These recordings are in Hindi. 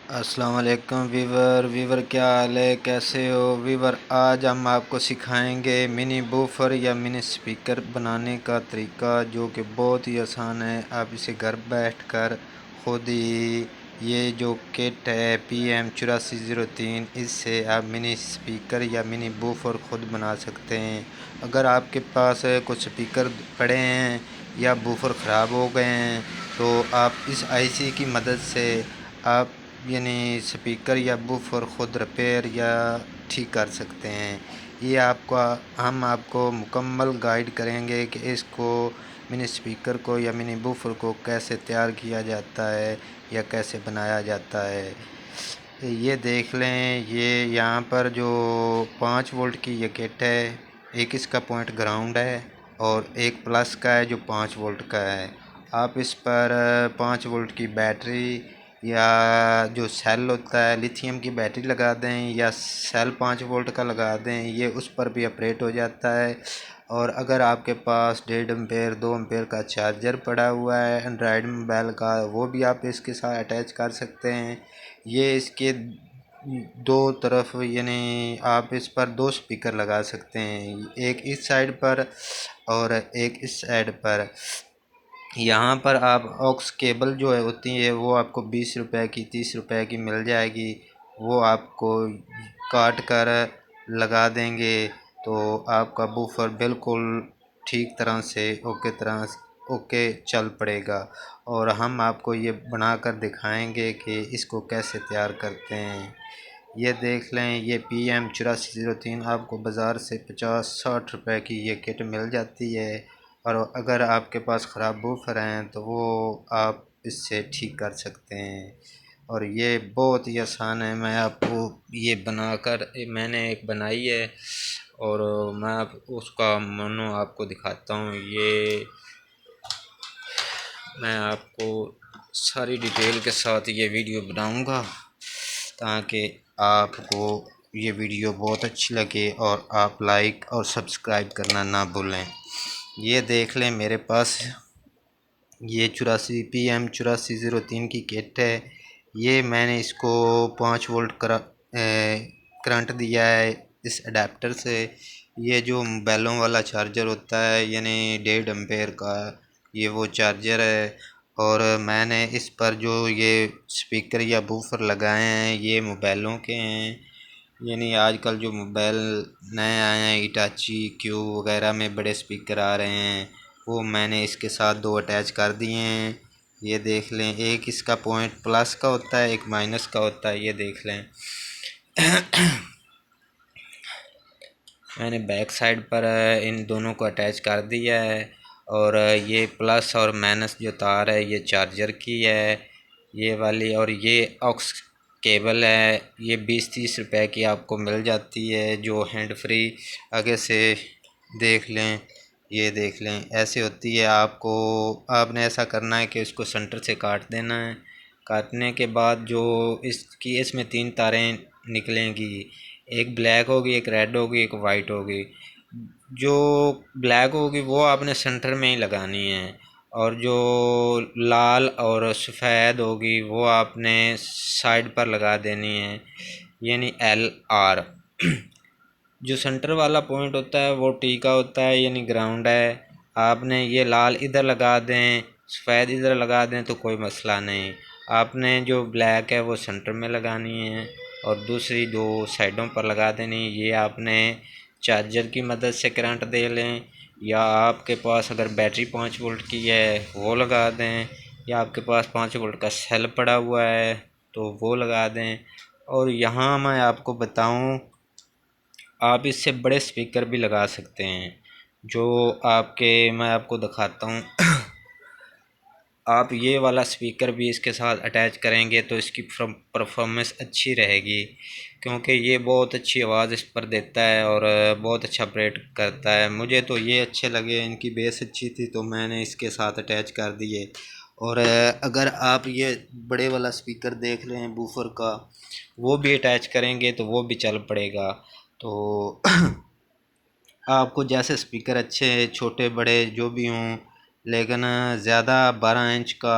अस्सलाम वालेकुम वीवर क्या हाल है, कैसे हो वीवर। आज हम आपको सिखाएंगे मिनी बूफर या मिनी स्पीकर बनाने का तरीका, जो कि बहुत ही आसान है। आप इसे घर बैठकर खुद ही, ये जो किट है PM8403, इससे आप मिनी स्पीकर या मिनी बूफर खुद बना सकते हैं। अगर आपके पास कुछ स्पीकर पड़े हैं या बूफर ख़राब हो गए हैं तो आप इस आईसी की मदद से आप यानी स्पीकर या बूफर ख़ुद रिपेयर या ठीक कर सकते हैं। ये हम आपको मुकम्मल गाइड करेंगे कि इसको मिनी स्पीकर को या मिनी बूफर को कैसे तैयार किया जाता है या कैसे बनाया जाता है। ये देख लें, ये यहाँ पर जो 5 वोल्ट की ये किट है, एक इसका पॉइंट ग्राउंड है और एक प्लस का है जो 5 वोल्ट का है। आप इस पर 5 वोल्ट की बैटरी या जो सेल होता है लिथियम की बैटरी लगा दें या सेल 5 वोल्ट का लगा दें, ये उस पर भी ऑपरेट हो जाता है। और अगर आपके पास 1.5 एम्पेयर 2 एम्पेयर का चार्जर पड़ा हुआ है एंड्रॉयड मोबाइल का, वो भी आप इसके साथ अटैच कर सकते हैं। ये इसके दो तरफ यानी आप इस पर 2 स्पीकर लगा सकते हैं, एक इस साइड पर और एक इस साइड पर। यहाँ पर आप ऑक्स केबल जो है होती है वो आपको 20 रुपए की 30 रुपए की मिल जाएगी, वो आपको काट कर लगा देंगे तो आपका बूफर बिल्कुल ठीक तरह से ओके चल पड़ेगा। और हम आपको ये बना कर दिखाएंगे कि इसको कैसे तैयार करते हैं। ये देख लें, ये PM8403 आपको बाज़ार से 50-60 रुपए की ये किट मिल जाती है। और अगर आपके पास ख़राब बूफर हैं तो वो आप इससे ठीक कर सकते हैं। और ये बहुत ही आसान है। मैंने एक बनाई है और मैं आप उसका मेनू आपको दिखाता हूँ। ये मैं आपको सारी डिटेल के साथ ये वीडियो बनाऊंगा ताकि आपको ये वीडियो बहुत अच्छी लगे और आप लाइक और सब्सक्राइब करना ना भूलें। ये देख लें, मेरे पास ये 84 PM8403 की किट है। ये मैंने इसको 5 वोल्ट करंट दिया है इस अडेप्टर से। ये जो मोबाइलों वाला चार्जर होता है यानी 1.5 एम्पेयर का, ये वो चार्जर है। और मैंने इस पर जो ये स्पीकर या बूफर लगाए हैं ये मोबाइलों के हैं, यानी आजकल जो मोबाइल नए आए हैं इटाची क्यू वगैरह में बड़े स्पीकर आ रहे हैं, वो मैंने इसके साथ 2 अटैच कर दिए हैं। ये देख लें, एक इसका पॉइंट प्लस का होता है एक माइनस का होता है। ये देख लें मैंने बैक साइड पर इन दोनों को अटैच कर दिया है। और ये प्लस और माइनस जो तार है ये चार्जर की है ये वाली, और ये ऑक्स केबल है। ये 20-30 रुपए की आपको मिल जाती है जो हैंड फ्री। आगे से देख लें, ये देख लें ऐसे होती है। आपने ऐसा करना है कि इसको सेंटर से काट देना है। काटने के बाद जो इसमें 3 तारें निकलेंगी, एक ब्लैक होगी एक रेड होगी एक वाइट होगी। जो ब्लैक होगी वो आपने सेंटर में ही लगानी है, और जो लाल और सफ़ेद होगी वो आपने साइड पर लगा देनी है, यानी LR। जो सेंटर वाला पॉइंट होता है वो टी का होता है यानी ग्राउंड है। आपने ये लाल इधर लगा दें सफ़ेद इधर लगा दें तो कोई मसला नहीं। आपने जो ब्लैक है वो सेंटर में लगानी है और दूसरी 2 साइडों पर लगा देनी। ये आपने चार्जर की मदद से करंट दे लें, या आपके पास अगर बैटरी 5 वोल्ट की है वो लगा दें, या आपके पास 5 वोल्ट का सेल पड़ा हुआ है तो वो लगा दें। और यहाँ मैं आपको बताऊँ, आप इससे बड़े स्पीकर भी लगा सकते हैं जो मैं आपको दिखाता हूँ। आप ये वाला स्पीकर भी इसके साथ अटैच करेंगे तो इसकी परफॉर्मेंस अच्छी रहेगी, क्योंकि ये बहुत अच्छी आवाज़ इस पर देता है और बहुत अच्छा ऑपरेट करता है। मुझे तो ये अच्छे लगे, इनकी बेस अच्छी थी तो मैंने इसके साथ अटैच कर दिए। और अगर आप ये बड़े वाला स्पीकर देख रहे हैं बूफर का, वो भी अटैच करेंगे तो वो भी चल पड़ेगा। तो आपको जैसे स्पीकर अच्छे छोटे बड़े जो भी हों, लेकिन ज़्यादा 12 इंच का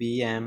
PM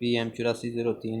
PM 8403،